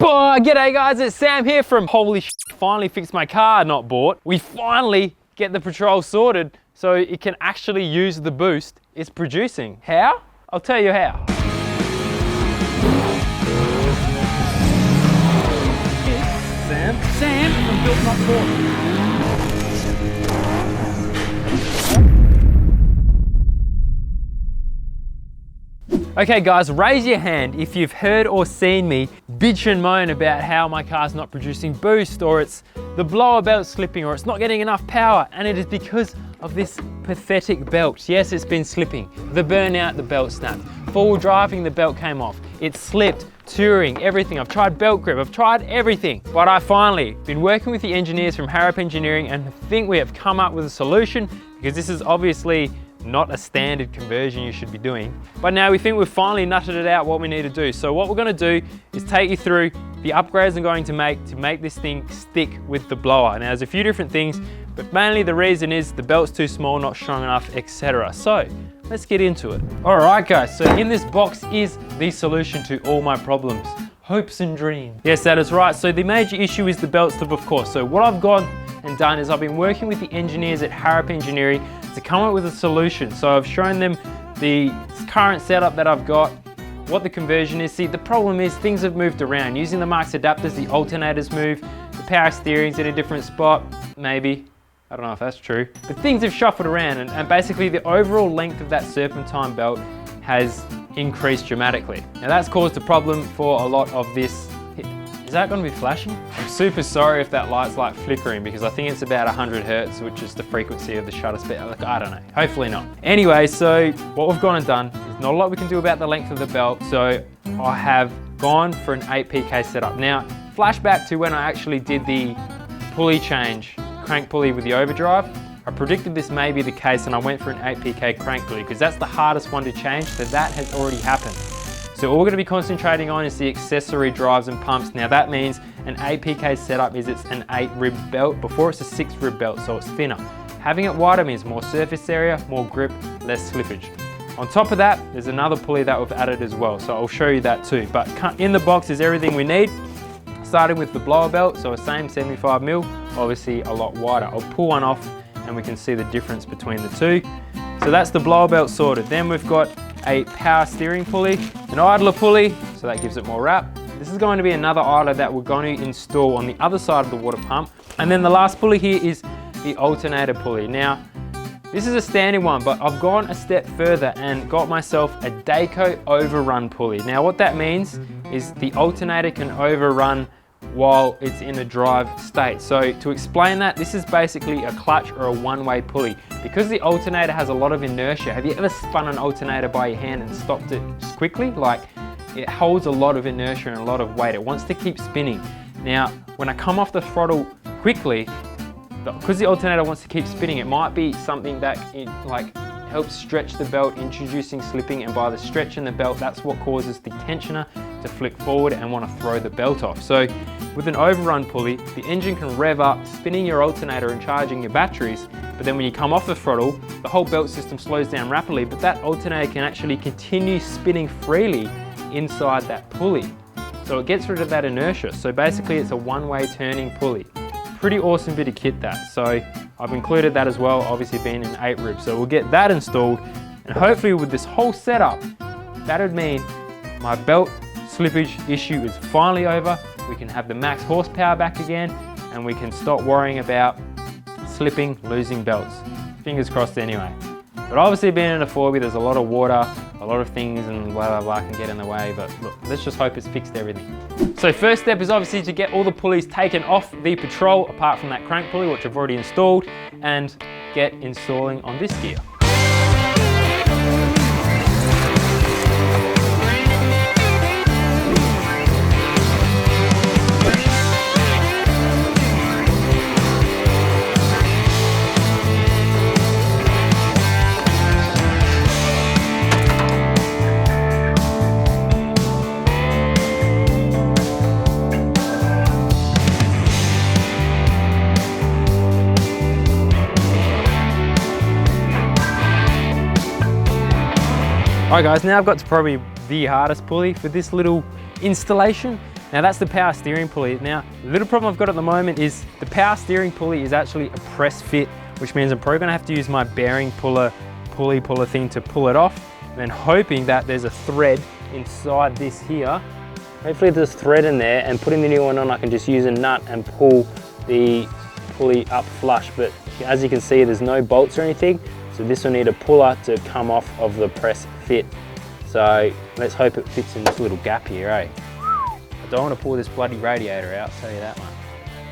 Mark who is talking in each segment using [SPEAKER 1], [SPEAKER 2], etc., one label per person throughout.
[SPEAKER 1] Boy, g'day guys, it's Sam here from holy shit, finally fixed my car, not bought. We finally get the Patrol sorted so it can actually use the boost it's producing. How? I'll tell you how. Sam from Built Not Bought. Okay guys, raise your hand if you've heard or seen me bitch and moan about how my car's not producing boost, or it's the blower belt slipping, or it's not getting enough power, and it is because of this pathetic belt. Yes, it's been slipping. The burnout, the belt snapped. Full driving, the belt came off. It slipped, touring, everything. I've tried belt grip, I've tried everything. But I finally been working with the engineers from Harrop Engineering and think we have come up with a solution, because this is obviously not a standard conversion you should be doing. But now we think we've finally nutted it out what we need to do. So what we're gonna do is take you through the upgrades I'm going to make this thing stick with the blower. Now there's a few different things, but mainly the reason is the belt's too small, not strong enough, etc. So let's get into it. All right guys, so in this box is the solution to all my problems. Hopes and dreams. Yes, that is right. So the major issue is the belt slip, of course. So what I've gone and done is I've been working with the engineers at Harrop Engineering to come up with a solution. So I've shown them the current setup that I've got, what the conversion is. See, the problem is things have moved around. Using the Marks adapters, the alternators move, the power steering's in a different spot, maybe. I don't know if that's true. But things have shuffled around, and basically the overall length of that serpentine belt has increased dramatically. Now that's caused a problem for a lot of this. Is that going to be flashing? I'm super sorry if that light's like flickering, because I think it's about 100 Hertz, which is the frequency of the shutter speed. Like, I don't know, hopefully not. Anyway, so what we've gone and done is not a lot we can do about the length of the belt. So I have gone for an 8PK setup. Now, flashback to when I actually did the pulley change, crank pulley with the overdrive. I predicted this may be the case and I went for an 8PK crank pulley because that's the hardest one to change, so that has already happened. So all we're going to be concentrating on is the accessory drives and pumps. Now that means an 8PK setup is it's an 8 rib belt. Before it's a 6 rib belt, so it's thinner. Having it wider means more surface area, more grip, less slippage. On top of that, there's another pulley that we've added as well, so I'll show you that too. But in the box is everything we need. Starting with the blower belt, so the same 75mm, obviously a lot wider. I'll pull one off and we can see the difference between the two. So that's the blower belt sorted. Then we've got a power steering pulley, an idler pulley, so that gives it more wrap. This is going to be another idler that we're going to install on the other side of the water pump. And then the last pulley here is the alternator pulley. Now, this is a standard one, but I've gone a step further and got myself a Dayco overrun pulley. Now what that means is the alternator can overrun while it's in a drive state. So to explain that, this is basically a clutch or a one-way pulley. Because the alternator has a lot of inertia, have you ever spun an alternator by your hand and stopped it just quickly? Like, it holds a lot of inertia and a lot of weight. It wants to keep spinning. Now, when I come off the throttle quickly, because the alternator wants to keep spinning, it might be something that helps stretch the belt, introducing slipping, and by the stretch in the belt, that's what causes the tensioner to flick forward and want to throw the belt off. So with an overrun pulley, the engine can rev up, spinning your alternator and charging your batteries, but then when you come off the throttle, the whole belt system slows down rapidly, but that alternator can actually continue spinning freely inside that pulley. So it gets rid of that inertia. So basically it's a one-way turning pulley. Pretty awesome bit of kit that. So I've included that as well, obviously being an 8 rib. So we'll get that installed, and hopefully with this whole setup, that would mean my belt slippage issue is finally over. We can have the max horsepower back again, and we can stop worrying about slipping, losing belts. Fingers crossed anyway. But obviously being in a 4x, there's a lot of water, a lot of things and blah, blah, blah can get in the way, but look, let's just hope it's fixed everything. So first step is obviously to get all the pulleys taken off the Patrol, apart from that crank pulley, which I've already installed, and get installing on this gear. Alright guys, now I've got to probably the hardest pulley for this little installation, Now that's the power steering pulley. Now, the little problem I've got at the moment is the power steering pulley is actually a press fit, which means I'm probably gonna have to use my bearing pulley puller thing to pull it off, and then hoping that there's a thread inside this here. Hopefully there's a thread in there, and putting the new one on, I can just use a nut and pull the pulley up flush. But as you can see, there's no bolts or anything, so this will need a puller to come off of the press fit. So let's hope it fits in this little gap here, eh? I don't want to pull this bloody radiator out, I'll tell you that much.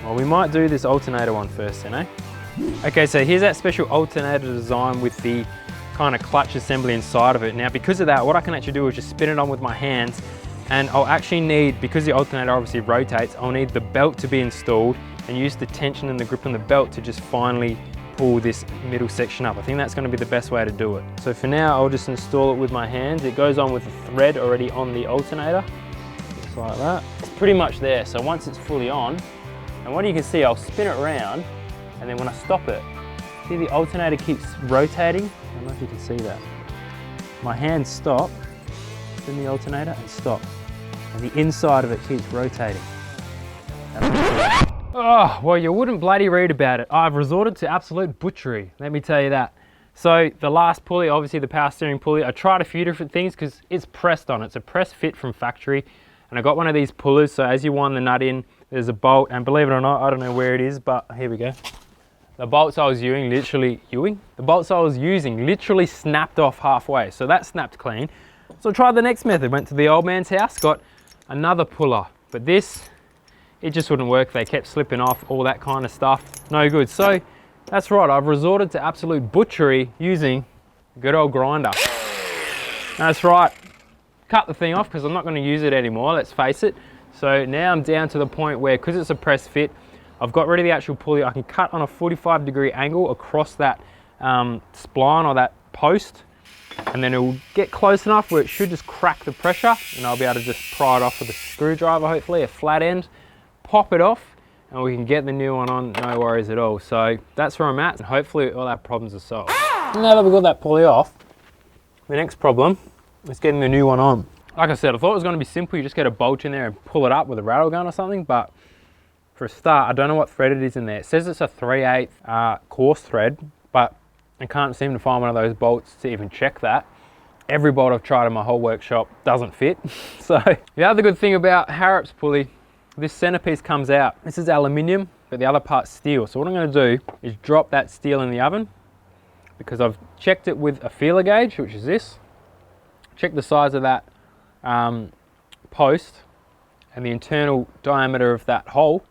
[SPEAKER 1] Well, we might do this alternator one first then, eh? Okay, so here's that special alternator design with the kind of clutch assembly inside of it. Now, because of that, what I can actually do is just spin it on with my hands, and I'll actually need, because the alternator obviously rotates, I'll need the belt to be installed and use the tension and the grip on the belt to just finally pull this middle section up. I think that's going to be the best way to do it. So for now, I'll just install it with my hands. It goes on with a thread already on the alternator, just like that. It's pretty much there. So once it's fully on, and what you can see, I'll spin it around, and then when I stop it, see the alternator keeps rotating. I don't know if you can see that. My hands stop, spin the alternator and stop. And the inside of it keeps rotating. That's oh, well, you wouldn't bloody read about it. I've resorted to absolute butchery, let me tell you that. So the last pulley, obviously the power steering pulley, I tried a few different things because it's pressed on. It's a press fit from factory. And I got one of these pullers, so as you wind the nut in, there's a bolt, and believe it or not, I don't know where it is, but here we go. The bolts I was using literally snapped off halfway, so that snapped clean. So I tried the next method, went to the old man's house, got another puller, but this, it just wouldn't work. They kept slipping off, all that kind of stuff, no good. So that's right, I've resorted to absolute butchery using a good old grinder. That's right, cut the thing off because I'm not going to use it anymore, let's face it. So now I'm down to the point where, because it's a press fit, I've got rid of the actual pulley. I can cut on a 45-degree angle across that spline or that post, and then it will get close enough where it should just crack the pressure, and I'll be able to just pry it off with a screwdriver, hopefully, a flat end, pop it off, and we can get the new one on, no worries at all. So that's where I'm at, and hopefully all our problems are solved. Now that we've got that pulley off, the next problem is getting the new one on. Like I said, I thought it was going to be simple. You just get a bolt in there and pull it up with a rattle gun or something, but for a start, I don't know what thread it is in there. It says it's a 3/8 coarse thread, but I can't seem to find one of those bolts to even check that. Every bolt I've tried in my whole workshop doesn't fit. So the other good thing about Harrop's pulley, this centerpiece comes out. This is aluminium, but the other part's steel. So what I'm going to do is drop that steel in the oven, because I've checked it with a feeler gauge, which is this. Check the size of that post and the internal diameter of that hole,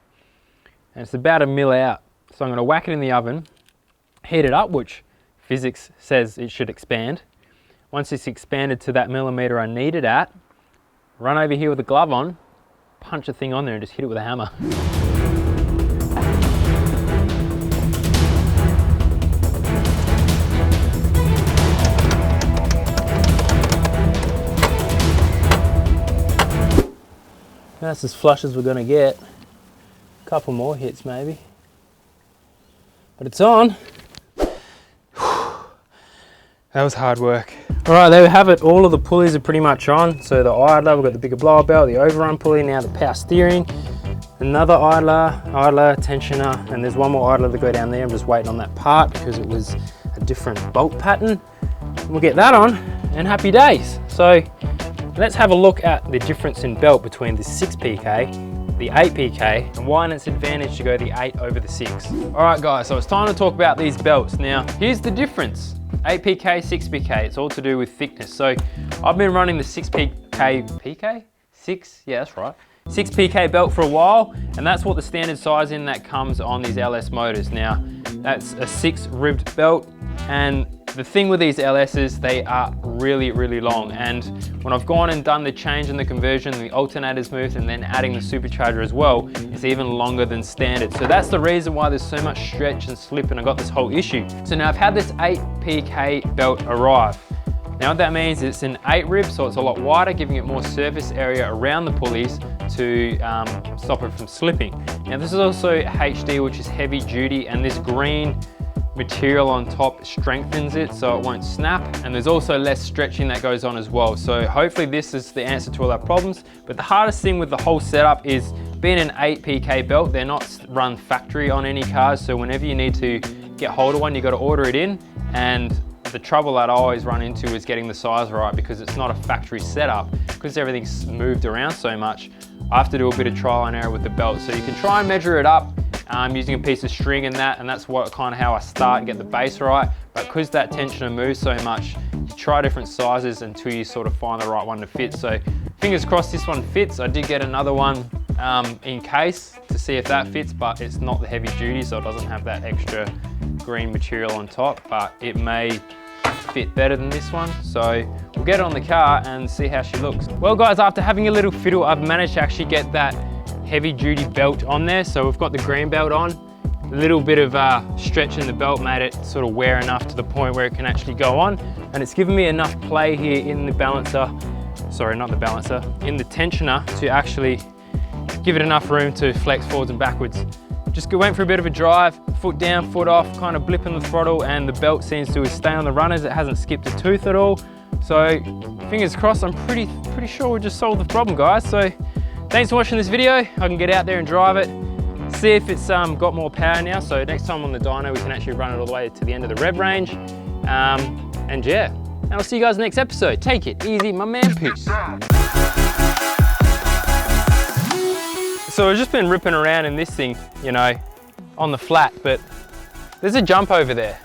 [SPEAKER 1] and it's about 1 mil out. So I'm going to whack it in the oven, heat it up, which physics says it should expand. Once it's expanded to that millimeter I need it at, run over here with a glove on, punch the thing on there and just hit it with a hammer. That's as flush as we're going to get. A couple more hits maybe. But it's on. That was hard work. Alright, there we have it. All of the pulleys are pretty much on. So the idler, we've got the bigger blower belt, the overrun pulley, now the power steering, another idler, tensioner, and there's one more idler to go down there. I'm just waiting on that part because it was a different bolt pattern. We'll get that on and happy days. So let's have a look at the difference in belt between the 6PK, the 8PK, and why it's advantage to go the 8 over the 6. Alright guys, so it's time to talk about these belts. Now, here's the difference. 8PK, 6PK, it's all to do with thickness. So I've been running the 6PK, 6PK belt for a while, and that's what the standard size in that comes on these LS motors. Now, that's a 6 ribbed belt, and the thing with these LSs, they are really, really long. And when I've gone and done the change and the conversion, the alternators moved, and then adding the supercharger as well, it's even longer than standard. So that's the reason why there's so much stretch and slip, and I got this whole issue. So now I've had this 8PK belt arrive. Now what that means is it's an 8 rib, so it's a lot wider, giving it more surface area around the pulleys to stop it from slipping. Now this is also HD, which is heavy duty, and this green material on top strengthens it so it won't snap, and there's also less stretching that goes on as well. So hopefully this is the answer to all our problems. But the hardest thing with the whole setup is being an 8 PK belt, they're not run factory on any cars, so whenever you need to get hold of one, you got to order it in. And the trouble that I always run into is getting the size right, because it's not a factory setup, because everything's moved around so much. I have to do a bit of trial and error with the belt. So you can try and measure it up using a piece of string and that's what kind of how I start and get the base right. But because that tensioner moves so much, you try different sizes until you sort of find the right one to fit. So fingers crossed this one fits. I did get another one in case to see if that fits, but it's not the heavy duty, so it doesn't have that extra green material on top, but it may fit better than this one. So we'll get it on the car and see how she looks. Well guys, after having a little fiddle, I've managed to actually get that heavy duty belt on there. So we've got the green belt on. A little bit of stretch in the belt made it sort of wear enough to the point where it can actually go on. And it's given me enough play here in the balancer, sorry, not the balancer, in the tensioner to actually give it enough room to flex forwards and backwards. Just went for a bit of a drive, foot down, foot off, kind of blipping the throttle, and the belt seems to stay on the runners. It hasn't skipped a tooth at all. So fingers crossed, I'm pretty sure we just solved the problem, guys. So thanks for watching this video. I can get out there and drive it, see if it's got more power now. So next time on the dyno, we can actually run it all the way to the end of the rev range. And yeah, and I'll see you guys next episode. Take it easy, my man, peace. So I've just been ripping around in this thing, you know, on the flat, but there's a jump over there.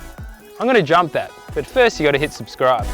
[SPEAKER 1] I'm gonna jump that, but first you gotta hit subscribe.